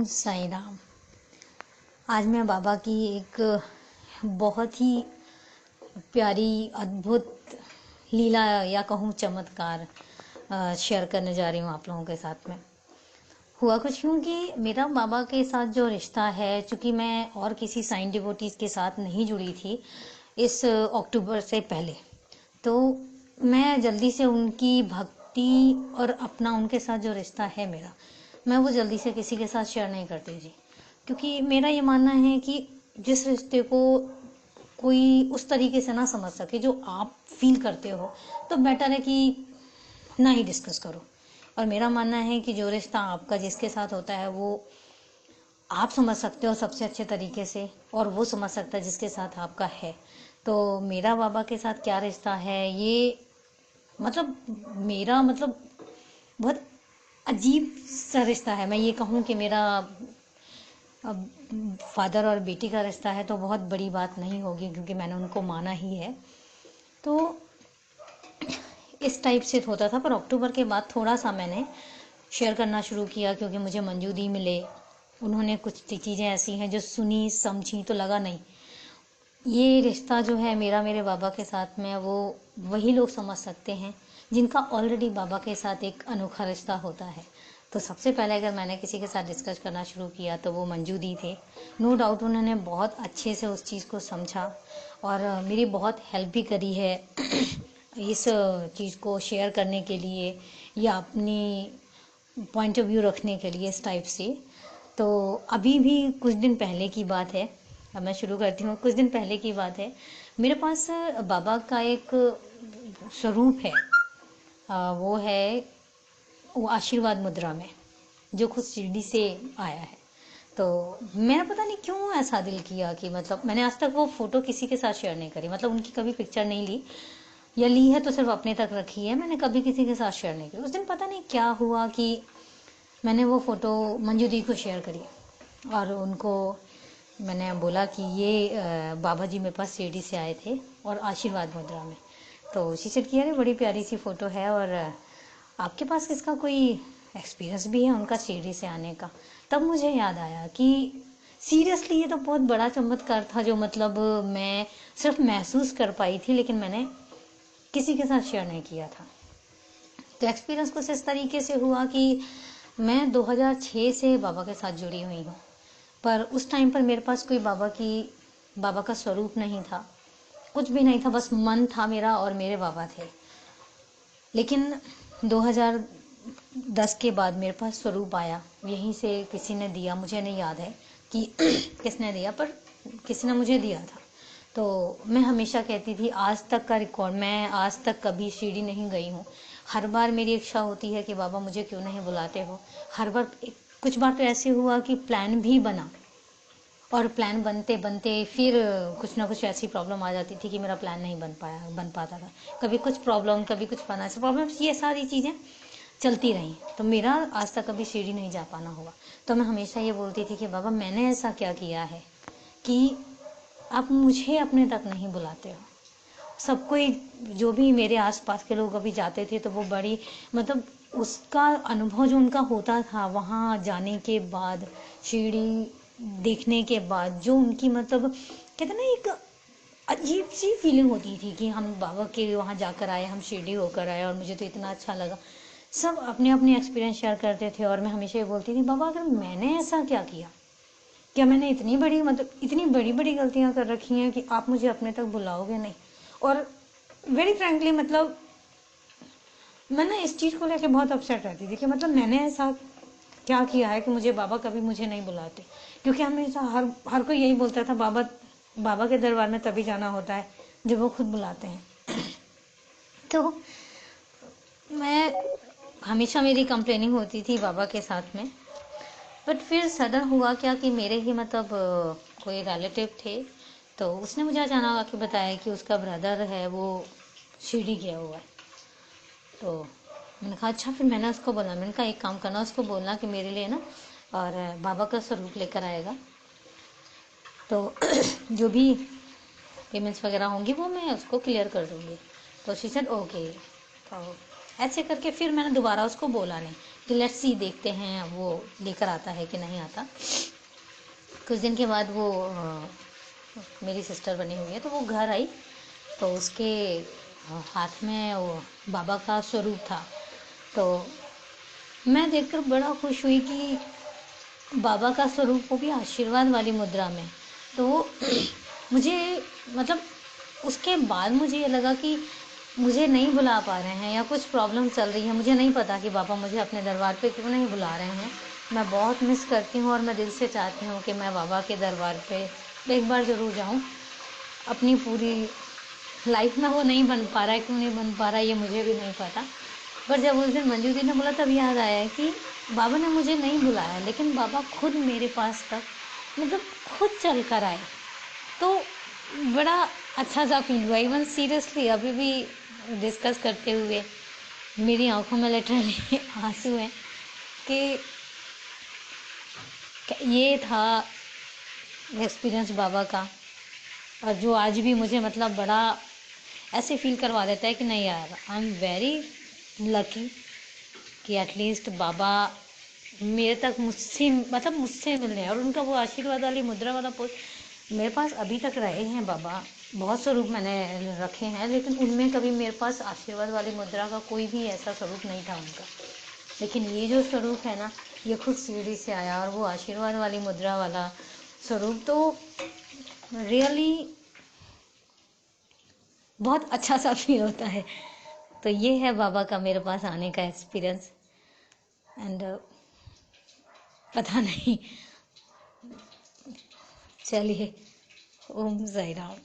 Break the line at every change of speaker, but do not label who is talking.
साईं राम। आज मैं बाबा की एक बहुत ही प्यारी अद्भुत लीला या कहूँ चमत्कार शेयर करने जा रही हूँ आप लोगों के साथ में। हुआ कुछ यूँ कि मेरा बाबा के साथ जो रिश्ता है, चूँकि मैं और किसी साईं डिवोटीज़ के साथ नहीं जुड़ी थी इस अक्टूबर से पहले, तो मैं जल्दी से उनकी भक्ति और अपना उनके साथ जो रिश्ता है मेरा, मैं वो जल्दी से किसी के साथ शेयर नहीं करती थी। क्योंकि मेरा ये मानना है कि जिस रिश्ते को कोई उस तरीके से ना समझ सके जो आप फील करते हो, तो बेटर है कि ना ही डिस्कस करो। और मेरा मानना है कि जो रिश्ता आपका जिसके साथ होता है वो आप समझ सकते हो सबसे अच्छे तरीके से, और वो समझ सकता है जिसके साथ आपका है। तो मेरा बाबा के साथ क्या रिश्ता है, ये मेरा बहुत अजीब सा रिश्ता है। मैं ये कहूँ कि मेरा फादर और बेटी का रिश्ता है तो बहुत बड़ी बात नहीं होगी, क्योंकि मैंने उनको माना ही है। तो इस टाइप से होता था, पर अक्टूबर के बाद थोड़ा सा मैंने शेयर करना शुरू किया, क्योंकि मुझे मंजू दी मिले। उन्होंने कुछ चीज़ें ऐसी हैं जो सुनी समझी तो लगा नहीं, ये रिश्ता जो है मेरा मेरे बाबा के साथ में, वो वही लोग समझ सकते हैं जिनका ऑलरेडी बाबा के साथ एक अनोखा रिश्ता होता है। तो सबसे पहले अगर मैंने किसी के साथ डिस्कस करना शुरू किया तो वो मंजू दी थे। नो डाउट उन्होंने बहुत अच्छे से उस चीज़ को समझा और मेरी बहुत हेल्प भी करी है इस चीज़ को शेयर करने के लिए या अपनी पॉइंट ऑफ व्यू रखने के लिए इस टाइप से। तो अभी भी कुछ दिन पहले की बात है, अब मैं शुरू करती हूँ। कुछ दिन पहले की बात है, मेरे पास बाबा का एक स्वरूप है, वो आशीर्वाद मुद्रा में, जो खुद शिरडी से आया है। तो मैंने पता नहीं क्यों ऐसा दिल किया कि मैंने आज तक वो फ़ोटो किसी के साथ शेयर नहीं करी, उनकी कभी पिक्चर नहीं ली, या ली है तो सिर्फ अपने तक रखी है, मैंने कभी किसी के साथ शेयर नहीं की। उस दिन पता नहीं क्या हुआ कि मैंने वो फ़ोटो मंजू दी को शेयर करी और उनको मैंने बोला कि ये बाबा जी मेरे पास शिरडी से आए थे और आशीर्वाद मुद्रा में। तो शी सेड कि अरे बड़ी प्यारी सी फ़ोटो है, और आपके पास इसका कोई एक्सपीरियंस भी है उनका शिरडी से आने का। तब मुझे याद आया कि सीरियसली ये तो बहुत बड़ा चमत्कार था, जो मैं सिर्फ महसूस कर पाई थी, लेकिन मैंने किसी के साथ शेयर नहीं किया था। तो एक्सपीरियंस कुछ इस तरीके से हुआ कि मैं 2006 से बाबा के साथ जुड़ी हुई हूँ, पर उस टाइम पर मेरे पास कोई बाबा का स्वरूप नहीं था, कुछ भी नहीं था, बस मन था मेरा और मेरे बाबा थे। लेकिन 2010 के बाद मेरे पास स्वरूप आया, यहीं से किसी ने दिया, मुझे नहीं याद है कि किसने दिया, पर किसी ने मुझे दिया था। तो मैं हमेशा कहती थी, आज तक का रिकॉर्ड, मैं आज तक कभी शिरडी नहीं गई हूँ। हर बार मेरी इच्छा होती है कि बाबा मुझे क्यों नहीं बुलाते हो। हर बार कुछ बार तो ऐसे हुआ कि प्लान भी बना, और प्लान बनते बनते फिर कुछ ना कुछ ऐसी प्रॉब्लम आ जाती थी कि मेरा प्लान नहीं बन पाता था। कभी कुछ प्रॉब्लम, कभी कुछ फाइनेंशियल प्रॉब्लम, ये सारी चीज़ें चलती रहीं, तो मेरा आज तक कभी शिरडी नहीं जा पाना हुआ। तो मैं हमेशा ये बोलती थी कि बाबा मैंने ऐसा क्या किया है कि आप मुझे अपने तक नहीं बुलाते हो। सब कोई, जो भी मेरे आसपास के लोग अभी जाते थे, तो वो बड़ी उसका अनुभव जो उनका होता था वहाँ जाने के बाद, शिरडी देखने के बाद, जो उनकी कहते ना एक अजीब सी फीलिंग होती थी कि हम बाबा के वहाँ जाकर आए, हम शिरडी होकर आए और मुझे तो इतना अच्छा लगा। सब अपने अपने एक्सपीरियंस शेयर करते थे, और मैं हमेशा ये बोलती थी, बाबा अगर मैंने ऐसा क्या किया, क्या मैंने इतनी बड़ी इतनी बड़ी बड़ी गलतियाँ कर रखी हैं कि आप मुझे अपने तक बुलाओगे नहीं। और वेरी फ्रेंकली मैं ना इस चीज़ को लेके बहुत अपसेट रहती थी कि मैंने ऐसा क्या किया है कि मुझे बाबा कभी मुझे नहीं बुलाते। क्योंकि हमेशा हर कोई यही बोलता था, बाबा के दरबार में तभी जाना होता है जब वो खुद बुलाते हैं। तो मैं हमेशा, मेरी कंप्लेनिंग होती थी बाबा के साथ में। बट फिर सडन हुआ क्या कि मेरे ही कोई रिलेटिव थे, तो उसने मुझे अचानक आके बताया कि उसका ब्रदर है वो शिरडी गया हुआ है। तो मैंने कहा अच्छा। फिर मैंने उसको बोला, मैंने कहा एक काम करना, उसको बोलना कि मेरे लिए ना और बाबा का स्वरूप लेकर आएगा, तो जो भी पेमेंट्स वगैरह होंगी वो मैं उसको क्लियर कर दूँगी। तो शी सेड ओके। तो ऐसे करके फिर मैंने दोबारा उसको बोला नहीं, कि लेट्स सी, देखते हैं वो लेकर आता है कि नहीं आता। कुछ दिन के बाद वो मेरी सिस्टर बनी हुई है, तो वो घर आई, तो उसके हाथ में वो बाबा का स्वरूप था। तो मैं देखकर बड़ा खुश हुई कि बाबा का स्वरूप, वो भी आशीर्वाद वाली मुद्रा में। तो वो मुझे, मतलब उसके बाद मुझे ये लगा कि मुझे नहीं बुला पा रहे हैं या कुछ प्रॉब्लम चल रही है, मुझे नहीं पता कि बाबा मुझे अपने दरबार पे क्यों नहीं बुला रहे हैं। मैं बहुत मिस करती हूँ और मैं दिल से चाहती हूँ कि मैं बाबा के दरबार पे एक बार ज़रूर जाऊँ। अपनी पूरी लाइफ में वो नहीं बन पा रहा है, क्यों नहीं बन पा रहा है ये मुझे भी नहीं पता। पर जब उस दिन मंजू दी ने बोला, तब याद आया कि बाबा ने मुझे नहीं बुलाया, लेकिन बाबा खुद मेरे पास तक, मतलब खुद चल कर आए। तो बड़ा अच्छा सा फील हुआ। इवन सीरियसली अभी भी डिस्कस करते हुए मेरी आंखों में लिटरली आंसू हैं कि ये था एक्सपीरियंस बाबा का, और जो आज भी मुझे मतलब बड़ा ऐसे फील करवा देता है कि नहीं यार, आई एम वेरी लकी कि एटलीस्ट बाबा मेरे तक, मुझसे मतलब मुझसे मिलने हैं। और उनका वो आशीर्वाद वाली मुद्रा वाला पोस्ट मेरे पास अभी तक रहे हैं। बाबा बहुत स्वरूप मैंने रखे हैं, लेकिन उनमें कभी मेरे पास आशीर्वाद वाली मुद्रा का कोई भी ऐसा स्वरूप नहीं था उनका। लेकिन ये जो स्वरूप है ना, ये खुद सीढ़ी से आया, और वो आशीर्वाद वाली मुद्रा वाला स्वरूप तो रियली बहुत अच्छा सा फील होता है। तो ये है बाबा का मेरे पास आने का एक्सपीरियंस। एंड पता नहीं, चलिए, ओम साई राम।